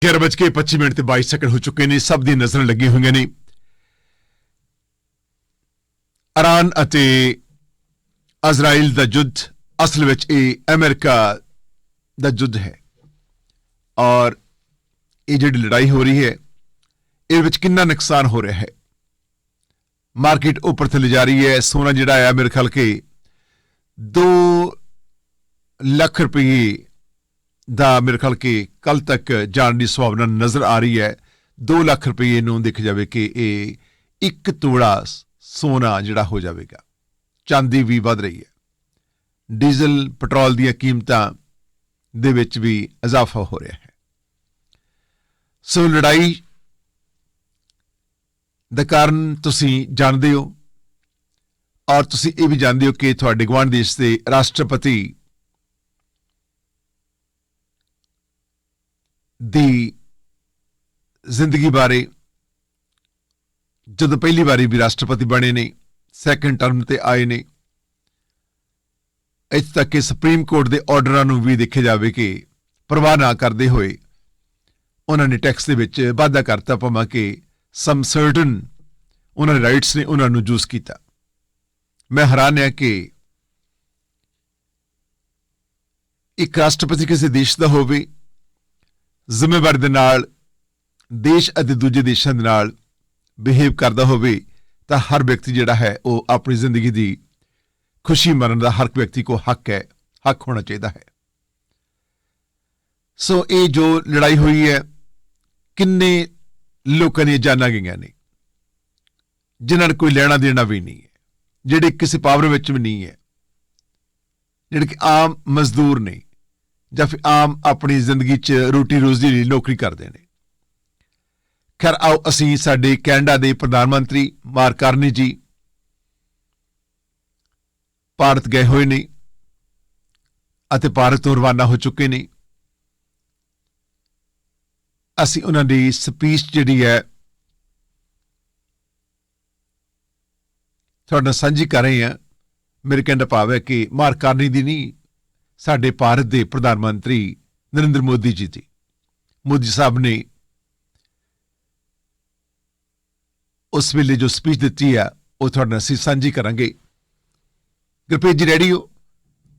11:25 ਤੇ 22 ਸੈਕਿੰਡ ਹੋ ਚੁੱਕੇ ਨੇ। ਸਭ ਦੀ ਨਜ਼ਰਾਂ ਲੱਗੀਆਂ ਹੋਈਆਂ ਨੇ ਇਰਾਨ ਅਤੇ ਇਜ਼ਰਾਈਲ ਦਾ ਯੁੱਧ। ਅਸਲ ਵਿੱਚ ਇਹ ਅਮਰੀਕਾ ਦਾ ਯੁੱਧ ਹੈ ਔਰ ਇਹ ਜਿਹੜੀ ਲੜਾਈ ਹੋ ਰਹੀ ਹੈ ਇਹਦੇ ਵਿੱਚ ਕਿੰਨਾ ਨੁਕਸਾਨ ਹੋ ਰਿਹਾ ਹੈ। ਮਾਰਕੀਟ ਉੱਪਰ ਥੱਲੇ ਜਾ ਰਹੀ ਹੈ। ਸੋਨਾ ਜਿਹੜਾ ਹੈ ਮੇਰੇ ਖਿਆਲ ਕਿ 2 ਲੱਖ ਰੁਪਏ ਦਾ ਮੇਰੇ ਖਿਆਲ ਕਿ ਕੱਲ ਤੱਕ ਜਾਣ ਦੀ ਸੰਭਾਵਨਾ ਨਜ਼ਰ ਆ ਰਹੀ ਹੈ। 2 ਲੱਖ ਰੁਪਏ ਨੂੰ ਦੇਖਿਆ ਜਾਵੇ ਕਿ ਇਹ 1 ਤੋੜਾ ਸੋਨਾ ਜਿਹੜਾ ਹੋ ਜਾਵੇਗਾ। ਚਾਂਦੀ ਵੀ ਵਧ ਰਹੀ ਹੈ। ਡੀਜ਼ਲ ਪੈਟਰੋਲ ਦੀਆਂ ਕੀਮਤਾਂ ਦੇ ਵਿੱਚ ਵੀ ਇਜ਼ਾਫਾ ਹੋ ਰਿਹਾ ਹੈ। ਸੋ ਲੜਾਈ ਦਾ ਕਾਰਨ ਤੁਸੀਂ ਜਾਣਦੇ ਹੋ ਔਰ ਤੁਸੀਂ ਇਹ ਵੀ ਜਾਣਦੇ ਹੋ ਕਿ ਤੁਹਾਡੇ ਗੁਆਂਢ ਦੇਸ਼ ਦੇ ਰਾਸ਼ਟਰਪਤੀ ਦੀ ਜ਼ਿੰਦਗੀ ਬਾਰੇ ਜਦੋਂ ਪਹਿਲੀ ਵਾਰੀ ਵੀ ਰਾਸ਼ਟਰਪਤੀ ਬਣੇ ਨੇ, ਸੈਕੰਡ ਟਰਮ ਤੇ ਆਏ ਨੇ, ਇੱਥੇ ਤੱਕ ਕਿ ਸੁਪਰੀਮ ਕੋਰਟ ਦੇ ਆਰਡਰਾਂ ਨੂੰ ਵੀ ਦੇਖਿਆ ਜਾਵੇ ਕਿ ਪਰਵਾਹ ਨਾ ਕਰਦੇ ਹੋਏ ਉਹਨਾਂ ਨੇ ਟੈਕਸ ਦੇ ਵਿੱਚ ਵਾਧਾ ਕਰਤਾ, ਭਾਵੇਂ ਕਿ ਸਮ ਸਰਟਨ ਉਹਨਾਂ ਦੇ ਰਾਈਟਸ ਨੇ ਉਹਨਾਂ ਨੂੰ ਯੂਜ਼ ਕੀਤਾ। ਮੈਂ ਹੈਰਾਨ ਹਾਂ ਕਿ ਇੱਕ ਰਾਸ਼ਟਰਪਤੀ ਕਿਸੇ ਦੇਸ਼ ਦਾ ਹੋਵੇ, ਜ਼ਿੰਮੇਵਾਰੀ ਦੇ ਨਾਲ ਦੇਸ਼ ਅਤੇ ਦੂਜੇ ਦੇਸ਼ਾਂ ਦੇ ਨਾਲ ਬਿਹੇਵ ਕਰਦਾ ਹੋਵੇ ਤਾਂ ਹਰ ਵਿਅਕਤੀ ਜਿਹੜਾ ਹੈ ਉਹ ਆਪਣੀ ਜ਼ਿੰਦਗੀ ਦੀ ਖੁਸ਼ੀ ਮਨਾਉਣ ਦਾ ਹਰ ਵਿਅਕਤੀ ਕੋ ਹੱਕ ਹੈ, ਹੱਕ ਹੋਣਾ ਚਾਹੀਦਾ ਹੈ। ਸੋ ਇਹ ਜੋ ਲੜਾਈ ਹੋਈ ਹੈ, ਕਿੰਨੇ ਲੋਕਾਂ ਦੀਆਂ ਜਾਨਾਂ ਗਈਆਂ ਨੇ ਜਿਨ੍ਹਾਂ ਨੂੰ ਕੋਈ ਲੈਣਾ ਦੇਣਾ ਵੀ ਨਹੀਂ ਹੈ, ਜਿਹੜੇ ਕਿਸੇ ਪਾਵਰ ਵਿੱਚ ਵੀ ਨਹੀਂ ਹੈ, ਜਿਹੜੇ ਕਿ ਆਮ ਮਜ਼ਦੂਰ ਨੇ ਜਾਂ ਫਿਰ ਆਮ ਆਪਣੀ ਜ਼ਿੰਦਗੀ 'ਚ ਰੋਟੀ ਰੋਜ਼ੀ ਲਈ ਨੌਕਰੀ ਕਰਦੇ ਨੇ। ਖੈਰ ਆਓ ਅਸੀਂ ਸਾਡੇ ਕੈਨੇਡਾ ਦੇ ਪ੍ਰਧਾਨ ਮੰਤਰੀ ਮਾਰਕ ਕਾਰਨੀ ਜੀ ਭਾਰਤ ਗਏ ਹੋਏ ਨੇ ਅਤੇ ਭਾਰਤ ਤੋਂ ਰਵਾਨਾ ਹੋ ਚੁੱਕੇ ਨੇ। ਅਸੀਂ ਉਹਨਾਂ ਦੀ ਸਪੀਚ ਜਿਹੜੀ ਹੈ ਤੁਹਾਡੇ ਨਾਲ ਸਾਂਝੀ ਕਰ ਰਹੇ ਹਾਂ। ਮੇਰੇ ਕਹਿਣ ਦਾ ਭਾਵ ਹੈ ਕਿ ਮਾਰਕ ਕਾਰਨੀ ਦੀ ਨਹੀਂ, ਸਾਡੇ ਭਾਰਤ ਦੇ ਪ੍ਰਧਾਨ ਮੰਤਰੀ ਨਰਿੰਦਰ ਮੋਦੀ ਜੀ ਦੀ। ਮੋਦੀ ਸਾਹਿਬ ਨੇ ਉਸ ਵੇਲੇ ਜੋ ਸਪੀਚ ਦਿੱਤੀ ਹੈ ਉਹ ਤੁਹਾਡੇ ਨਾਲ ਅਸੀਂ ਸਾਂਝੀ ਕਰਾਂਗੇ। ਗੁਰਪ੍ਰੀਤ ਜੀ ਰੈਡੀ ਹੋ?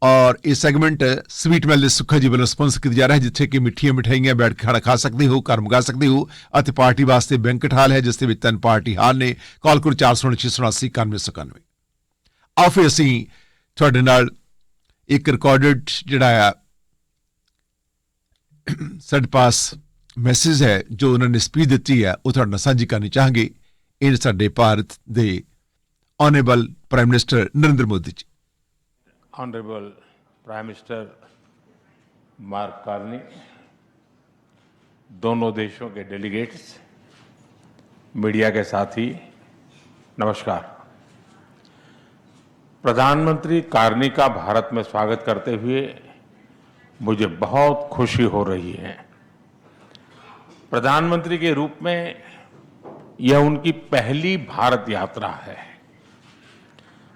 ਔਰ ਇਹ ਸੈਗਮੈਂਟ ਸਵੀਟ ਮੈਲ ਦੇ ਸੁੱਖਾ ਜੀ ਵੱਲੋਂ ਸਪਾਂਸਰ ਕੀਤਾ ਜਾ ਰਿਹਾ ਹੈ, ਜਿੱਥੇ ਕਿ ਮਿੱਠੀਆਂ ਮਿਠਾਈਆਂ ਬੈਠ ਕੇ ਖਾਣਾ ਖਾ ਸਕਦੇ ਹੋ, ਘਰ ਮੰਗਾ ਸਕਦੇ ਹੋ ਅਤੇ ਪਾਰਟੀ ਵਾਸਤੇ ਬੈਂਕਟ ਹਾਲ ਹੈ ਜਿਸ ਦੇ ਵਿੱਚ 3 ਪਾਰਟੀ ਹਾਲ ਨੇ। ਕਾਲ ਕਰੋ 479-689-9191। ਆਓ ਫਿਰ ਅਸੀਂ ਤੁਹਾਡੇ ਨਾਲ ਇੱਕ ਰਿਕਾਰਡਡ ਜਿਹੜਾ ਆ ਸਾਡੇ ਪਾਸ ਮੈਸੇਜ ਹੈ ਜੋ ਉਹਨਾਂ ਨੇ ਸਪੀਚ ਦਿੱਤੀ ਹੈ ਉਹ ਤੁਹਾਡੇ ਨਾਲ ਸਾਂਝੀ ਕਰਨੀ ਚਾਹਾਂਗੇ। ਇਹ ਸਾਡੇ ਭਾਰਤ ਦੇ honourable prime minister Narendra Modi ji. Honourable prime minister Mark Carney, दोनों देशों के डेलीगेट्स, मीडिया के साथी, नमस्कार। प्रधानमंत्री कार्नी का भारत में स्वागत करते हुए मुझे बहुत खुशी हो रही है। प्रधानमंत्री के रूप में यह उनकी पहली भारत यात्रा है।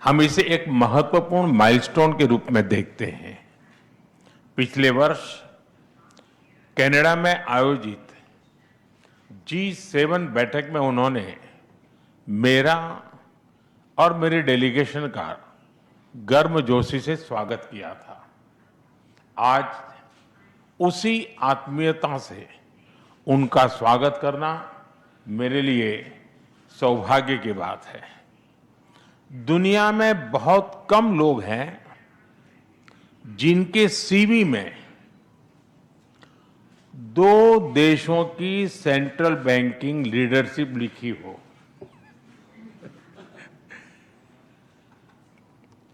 हम इसे एक महत्वपूर्ण माइलस्टोन के रूप में देखते हैं। पिछले वर्ष कनाडा में आयोजित G7 बैठक में उन्होंने मेरा और मेरे डेलीगेशन का गर्मजोशी से स्वागत किया था। आज उसी आत्मीयता से उनका स्वागत करना मेरे लिए सौभाग्य की बात है। दुनिया में बहुत कम लोग हैं जिनके सीवी में 2 देशों की सेंट्रल बैंकिंग लीडरशिप लिखी हो।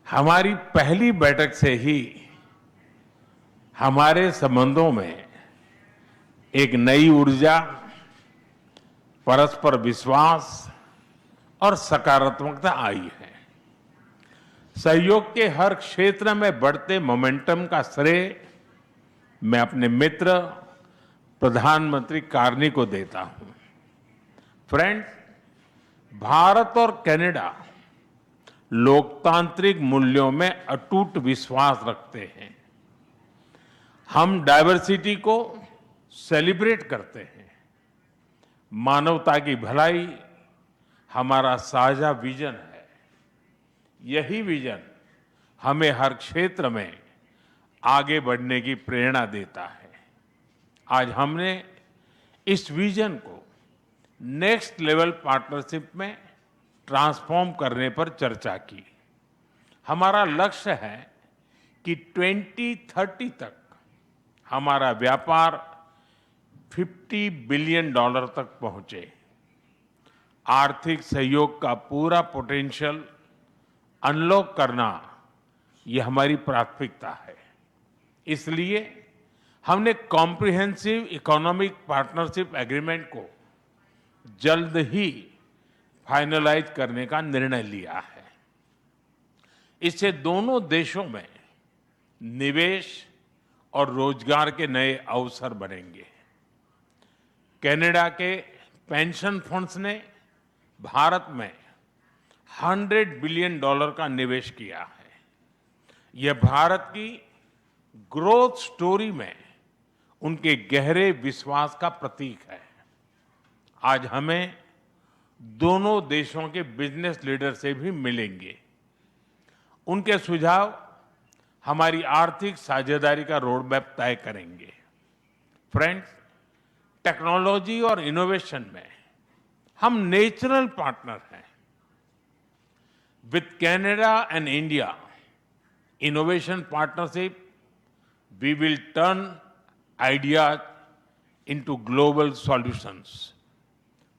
हमारी पहली बैठक से ही हमारे संबंधों में एक नई ऊर्जा, परस्पर विश्वास और सकारात्मकता आई है। सहयोग के हर क्षेत्र में बढ़ते मोमेंटम का श्रेय मैं अपने मित्र प्रधानमंत्री कार्नी को देता हूं। फ्रेंड्स, भारत और कनाडा लोकतांत्रिक मूल्यों में अटूट विश्वास रखते हैं। हम डाइवर्सिटी को सेलिब्रेट करते हैं। मानवता की भलाई हमारा साझा विजन है। यही विजन हमें हर क्षेत्र में आगे बढ़ने की प्रेरणा देता है। आज हमने इस विजन को नेक्स्ट लेवल पार्टनरशिप में ट्रांसफॉर्म करने पर चर्चा की। हमारा लक्ष्य है कि 2030 तक हमारा व्यापार $50 बिलियन तक पहुंचे। आर्थिक सहयोग का पूरा पोटेंशियल अनलॉक करना यह हमारी प्राथमिकता है। इसलिए हमने कॉम्प्रिहेंसिव इकोनॉमिक पार्टनरशिप एग्रीमेंट को जल्द ही फाइनलाइज करने का निर्णय लिया है। इससे दोनों देशों में निवेश और रोजगार के नए अवसर बनेंगे। कनाडा के पेंशन फंड्स ने भारत में $100 बिलियन का निवेश किया है। यह भारत की ग्रोथ स्टोरी में उनके गहरे विश्वास का प्रतीक है। आज हमें दोनों देशों के बिजनेस लीडर से भी मिलेंगे। उनके सुझाव हमारी आर्थिक साझेदारी का रोड मैप तय करेंगे। फ्रेंड्स, टेक्नोलॉजी और इनोवेशन में हम नेचुरल पार्टनर हैं। With Canada and India innovation partnership we will turn ideas into global solutions.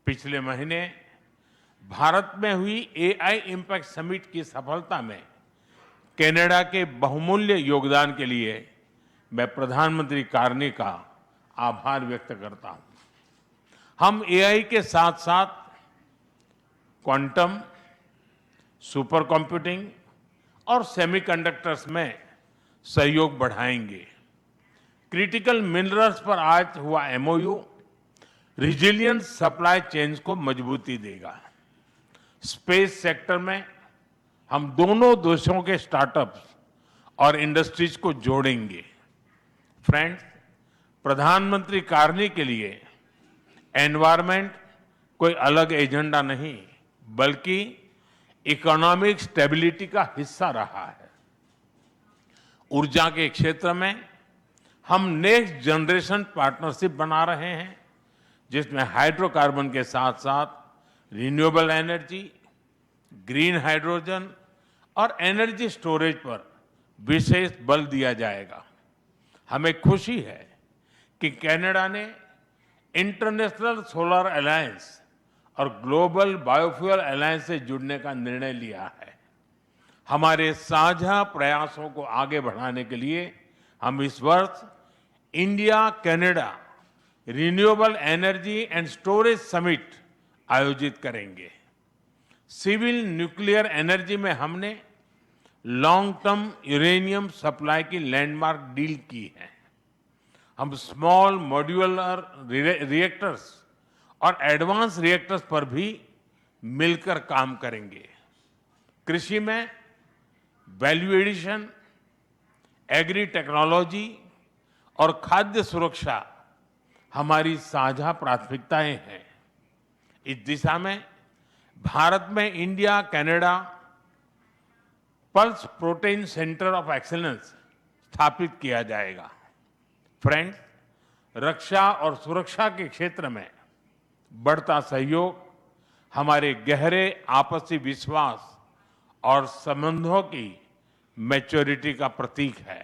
पिछले महीने भारत में हुई एआई इम्पैक्ट समिट की सफलता में कनाडा के बहुमूल्य योगदान के लिए मैं प्रधानमंत्री कार्नी का आभार व्यक्त करता हूं। हम एआई के साथ साथ क्वांटम, सुपर कंप्यूटिंग और सेमीकंडक्टर्स में सहयोग बढ़ाएंगे। क्रिटिकल मिनरल्स पर आज हुआ एमओयू रिजिलियंट सप्लाई चेन्स को मजबूती देगा। स्पेस सेक्टर में हम दोनों देशों के स्टार्टअप्स और इंडस्ट्रीज को जोड़ेंगे। फ्रेंड्स, प्रधानमंत्री कार्नी के लिए एनवायरनमेंट कोई अलग एजेंडा नहीं, बल्कि इकोनॉमिक स्टेबिलिटी का हिस्सा रहा है। ऊर्जा के क्षेत्र में हम नेक्स्ट जनरेशन पार्टनरशिप बना रहे हैं, जिसमें हाइड्रोकार्बन के साथ साथ रिन्यूएबल एनर्जी, ग्रीन हाइड्रोजन और एनर्जी स्टोरेज पर विशेष बल दिया जाएगा। हमें खुशी है कि कनाडा ने इंटरनेशनल सोलर अलायंस और ग्लोबल बायोफ्यूल अलायंस से जुड़ने का निर्णय लिया है। हमारे साझा प्रयासों को आगे बढ़ाने के लिए हम इस वर्ष India Canada renewable energy and storage summit आयोजित करेंगे। सिविल न्यूक्लियर एनर्जी में हमने लॉन्ग टर्म यूरेनियम सप्लाई की लैंडमार्क डील की है। हम स्मॉल मॉड्यूलर रिएक्टर्स और एडवांस रिएक्टर्स पर भी मिलकर काम करेंगे। कृषि में वैल्यू एडिशन, एग्री टेक्नोलॉजी और खाद्य सुरक्षा हमारी साझा प्राथमिकताएं हैं। इस दिशा में भारत में India Canada pulse protein centre of excellence स्थापित किया जाएगा। फ्रेंड्स, रक्षा और सुरक्षा के क्षेत्र में बढ़ता सहयोग हमारे गहरे आपसी विश्वास और संबंधों की मैच्योरिटी का प्रतीक है।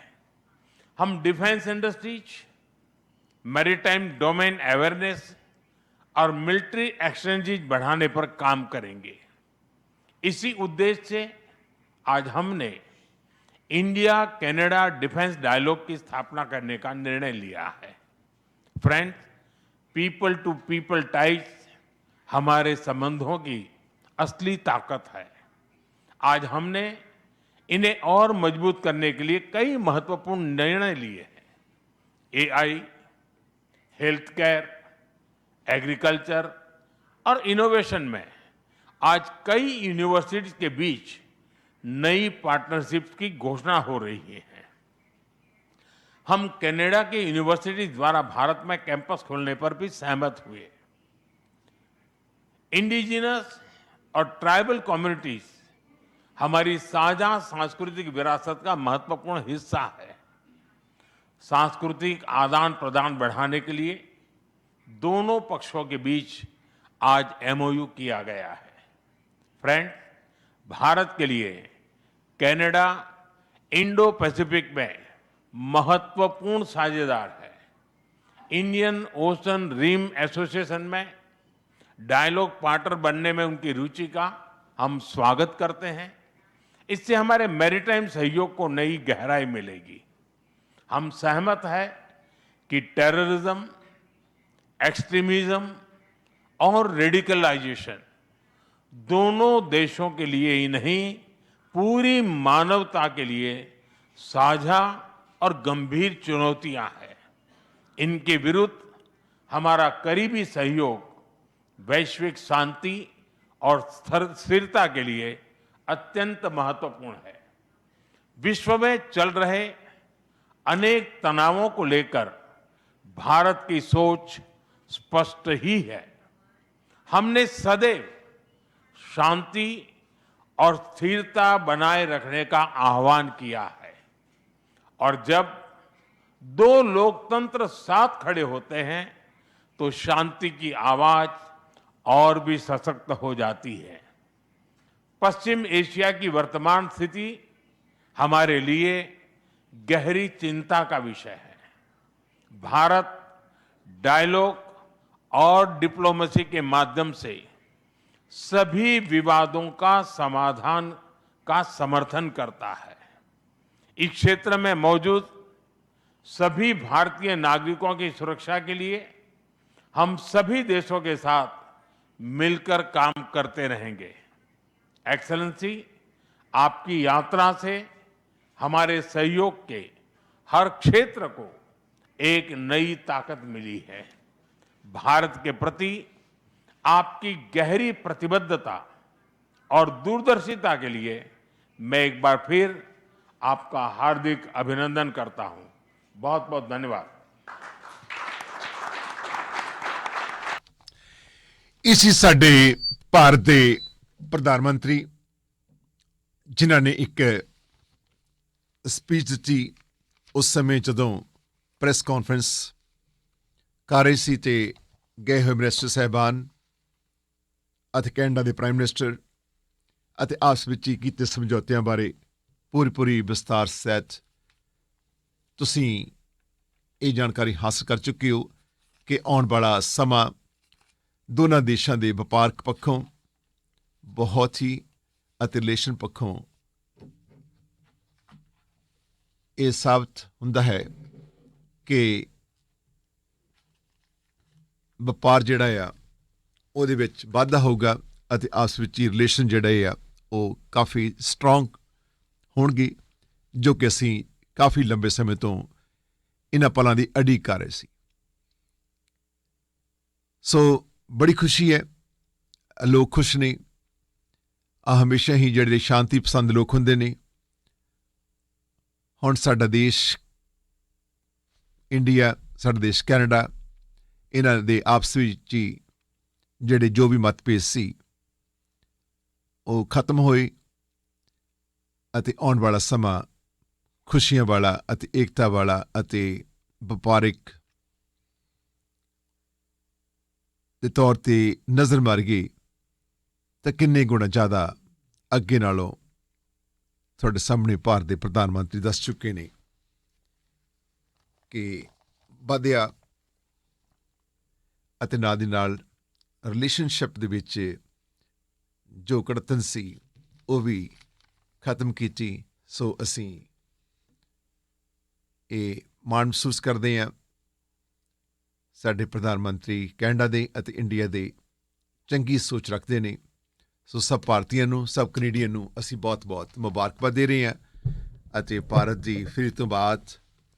हम defence industries, maritime domain awareness और मिलिट्री एक्सचेंजेज बढ़ाने पर काम करेंगे। इसी उद्देश्य से आज हमने इंडिया कनाडा डिफेंस डायलॉग की स्थापना करने का निर्णय लिया है। Friends, people to people ties हमारे संबंधों की असली ताकत है। आज हमने इन्हें और मजबूत करने के लिए कई महत्वपूर्ण निर्णय लिए हैं। एआई, हेल्थ केयर, एग्रीकल्चर और इनोवेशन में आज कई यूनिवर्सिटीज के बीच नई पार्टनरशिप्स की घोषणा हो रही है। हम कनाडा की यूनिवर्सिटी द्वारा भारत में कैंपस खोलने पर भी सहमत हुए। इंडिजिनस और ट्राइबल कम्युनिटीज हमारी साझा सांस्कृतिक विरासत का महत्वपूर्ण हिस्सा है। सांस्कृतिक आदान प्रदान बढ़ाने के लिए दोनों पक्षों के बीच आज एमओयू किया गया है। फ्रेंड, भारत के लिए कनाडा इंडो पैसिफिक में महत्वपूर्ण साझेदार है। इंडियन ओशन रिम एसोसिएशन में डायलॉग पार्टनर बनने में उनकी रुचि का हम स्वागत करते हैं। इससे हमारे मैरीटाइम सहयोग को नई गहराई मिलेगी। हम सहमत हैं कि टेररिज्म, एक्सट्रीमिज्म और रेडिकलाइजेशन दोनों देशों के लिए ही नहीं, पूरी मानवता के लिए साझा और गंभीर चुनौतियां हैं। इनके विरुद्ध हमारा करीबी सहयोग वैश्विक शांति और स्थिरता के लिए अत्यंत महत्वपूर्ण है। विश्व में चल रहे अनेक तनावों को लेकर भारत की सोच स्पष्ट ही है। हमने सदैव शांति और स्थिरता बनाए रखने का आह्वान किया है, और जब दो लोकतंत्र साथ खड़े होते हैं तो शांति की आवाज और भी सशक्त हो जाती है। पश्चिम एशिया की वर्तमान स्थिति हमारे लिए गहरी चिंता का विषय है। भारत डायलॉग और डिप्लोमेसी के माध्यम से सभी विवादों का समाधान का समर्थन करता है। इस क्षेत्र में मौजूद सभी भारतीय नागरिकों की सुरक्षा के लिए हम सभी देशों के साथ मिलकर काम करते रहेंगे। एक्सेलेंसी, आपकी यात्रा से हमारे सहयोग के हर क्षेत्र को एक नई ताकत मिली है। भारत के प्रति आपकी गहरी प्रतिबद्धता और दूरदर्शिता के लिए मैं एक बार फिर आपका हार्दिक अभिनंदन करता हूं। बहुत बहुत धन्यवाद। इसी ਸਾਡੇ ਭਾਰਤ ਦੇ ਪ੍ਰਧਾਨ ਮੰਤਰੀ ਜਿਨ੍ਹਾਂ ਨੇ ਇੱਕ ਸਪੀਚ ਦਿੱਤੀ ਉਸ ਸਮੇਂ ਜਦੋਂ ਪ੍ਰੈਸ ਕਾਨਫਰੰਸ ਕਰ ਰਹੀ ਸੀ ਤੇ ਗਏ ਹੋਏ ਮਿਨਿਸਟਰ ਸਾਹਿਬਾਨ ਅਤੇ ਕੈਨੇਡਾ ਦੇ ਪ੍ਰਾਈਮ ਮਿਨਿਸਟਰ ਅਤੇ ਆਪਸ ਵਿੱਚ ਹੀ ਕੀਤੇ ਸਮਝੌਤਿਆਂ ਬਾਰੇ ਪੂਰੀ ਵਿਸਤਾਰ ਸਹਿਤ ਤੁਸੀਂ ਇਹ ਜਾਣਕਾਰੀ ਹਾਸਲ ਕਰ ਚੁੱਕੇ ਹੋ ਕਿ ਆਉਣ ਵਾਲਾ ਸਮਾਂ ਦੋਨਾਂ ਦੇਸ਼ਾਂ ਦੇ ਵਪਾਰਕ ਪੱਖੋਂ ਬਹੁਤ ਹੀ ਅਤੇ ਰਿਲੇਸ਼ਨ ਪੱਖੋਂ ਇਹ ਸਾਬਤ ਹੁੰਦਾ ਹੈ ਕਿ ਵਪਾਰ ਜਿਹੜਾ ਆ ਉਹਦੇ ਵਿੱਚ ਵਾਧਾ ਹੋਊਗਾ ਅਤੇ ਆਪਸ ਵਿੱਚ ਹੀ ਰਿਲੇਸ਼ਨ ਜਿਹੜੇ ਆ ਉਹ ਕਾਫੀ ਸਟਰੋਂਗ ਹੋਣਗੇ, ਜੋ ਕਿ ਅਸੀਂ ਕਾਫੀ ਲੰਬੇ ਸਮੇਂ ਤੋਂ ਇਹਨਾਂ ਪਲਾਂ ਦੀ ਉਡੀਕ ਕਰ ਰਹੇ ਸੀ। ਸੋ ਬੜੀ ਖੁਸ਼ੀ ਹੈ, ਲੋਕ ਖੁਸ਼ ਨੇ। ਹਮੇਸ਼ਾ ਹੀ ਜਿਹੜੇ ਸ਼ਾਂਤੀ ਪਸੰਦ ਲੋਕ ਹੁੰਦੇ ਨੇ। ਹੁਣ ਸਾਡਾ ਦੇਸ਼ ਇੰਡੀਆ, ਸਾਡਾ ਦੇਸ਼ ਕੈਨੇਡਾ, ਇਹਨਾਂ ਦੇ ਆਪਸ ਵਿੱਚ ਹੀ ਜਿਹੜੇ ਜੋ ਵੀ ਮਤਭੇਦ ਸੀ ਉਹ ਖਤਮ ਹੋਏ ਅਤੇ ਆਉਣ ਵਾਲਾ ਸਮਾਂ ਖੁਸ਼ੀਆਂ ਵਾਲਾ ਅਤੇ ਏਕਤਾ ਵਾਲਾ ਅਤੇ ਵਪਾਰਿਕ ਦੇ ਤੌਰ ਤੇ ਨਜ਼ਰ ਮਾਰ ਗਈ ਤਾਂ ਕਿੰਨੇ ਗੁਣਾ ਜ਼ਿਆਦਾ ਅੱਗੇ ਨਾਲੋਂ ਤੁਹਾਡੇ ਸਾਹਮਣੇ ਭਾਰਤ ਦੇ ਪ੍ਰਧਾਨ ਮੰਤਰੀ ਦੱਸ ਚੁੱਕੇ ਨੇ ਕਿ ਵਧਿਆ ਅਤੇ ਨਾਲ ਦੀ ਨਾਲ ਰਿਲੇਸ਼ਨਸ਼ਿਪ ਦੇ ਵਿੱਚ ਜੋ ਕੜਤਨ ਸੀ ਉਹ ਵੀ ਖਤਮ ਕੀਤੀ। ਸੋ ਅਸੀਂ ਇਹ ਮਾਣ ਮਹਿਸੂਸ ਕਰਦੇ ਹਾਂ ਸਾਡੇ ਪ੍ਰਧਾਨ ਮੰਤਰੀ ਕੈਨੇਡਾ ਦੇ ਅਤੇ ਇੰਡੀਆ ਦੇ ਚੰਗੀ ਸੋਚ ਰੱਖਦੇ ਨੇ। ਸੋ ਸਭ ਭਾਰਤੀਆਂ ਨੂੰ, ਸਭ ਕੈਨੇਡੀਅਨ ਨੂੰ ਅਸੀਂ ਬਹੁਤ-ਬਹੁਤ ਮੁਬਾਰਕਬਾਦ ਦੇ ਰਹੇ ਹਾਂ ਅਤੇ ਭਾਰਤ ਦੀ ਫਿਰ ਤੋਂ ਬਾਅਦ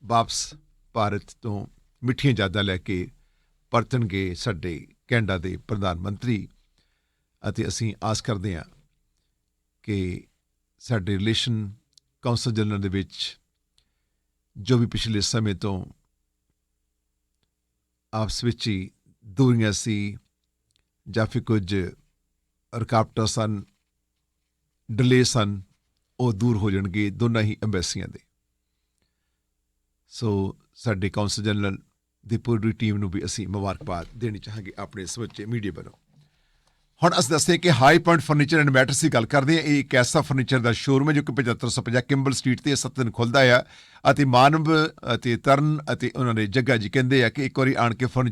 ਵਾਪਸ ਭਾਰਤ ਤੋਂ ਮਿੱਠੀਆਂ ਯਾਦਾਂ ਲੈ ਕੇ ਪਰਤਣਗੇ ਸਾਡੇ ਕੈਨੇਡਾ ਦੇ ਪ੍ਰਧਾਨ ਮੰਤਰੀ ਅਤੇ ਅਸੀਂ ਆਸ ਕਰਦੇ ਹਾਂ ਕਿ ਸਾਡੇ ਰਿਲੇਸ਼ਨ ਕੌਂਸਲ ਜਨਰਲ ਦੇ ਵਿੱਚ ਜੋ ਵੀ ਪਿਛਲੇ ਸਮੇਂ ਤੋਂ ਆਪਸ ਵਿੱਚ ਹੀ ਦੂਰੀਆਂ ਸੀ ਜਾਂ ਫਿਰ ਕੁਝ ਰੁਕਾਵਟਾਂ ਸਨ, ਡਿਲੇ ਸਨ, ਉਹ ਦੂਰ ਹੋ ਜਾਣਗੇ ਦੋਨਾਂ ਹੀ ਅੰਬੈਸੀਆਂ ਦੇ। ਸੋ ਸਾਡੇ ਕੌਂਸਲ ਜਨਰਲ ਦੀ ਪੂਰੀ ਟੀਮ ਨੂੰ ਵੀ ਅਸੀਂ ਮੁਬਾਰਕਬਾਦ ਦੇਣੀ ਚਾਹਾਂਗੇ ਆਪਣੇ ਸਮੁੱਚੇ ਮੀਡੀਆ ਵੱਲੋਂ। ਹੁਣ ਅਸੀਂ ਦੱਸਦੇ ਕਿ High Point Furniture and Mattress ਦੀ ਗੱਲ ਕਰਦੇ ਹਾਂ। ਇਹ ਇੱਕ ਐਸਾ ਫਰਨੀਚਰ ਦਾ ਸ਼ੋਰੂਮ ਹੈ ਜੋ ਕਿ 7550 ਕਿੰਬਲ ਸਟਰੀਟ ਤੇ 7 ਦਿਨ ਖੁੱਲ੍ਹਦਾ ਆ ਅਤੇ ਮਾਨਵ ਅਤੇ ਤਰਨ ਅਤੇ ਉਹਨਾਂ ਦੇ ਜੱਗਾ ਜੀ ਕਹਿੰਦੇ ਆ ਕਿ ਇੱਕ ਵਾਰੀ ਆਣ ਕੇ ਫਰਨੀਚਰ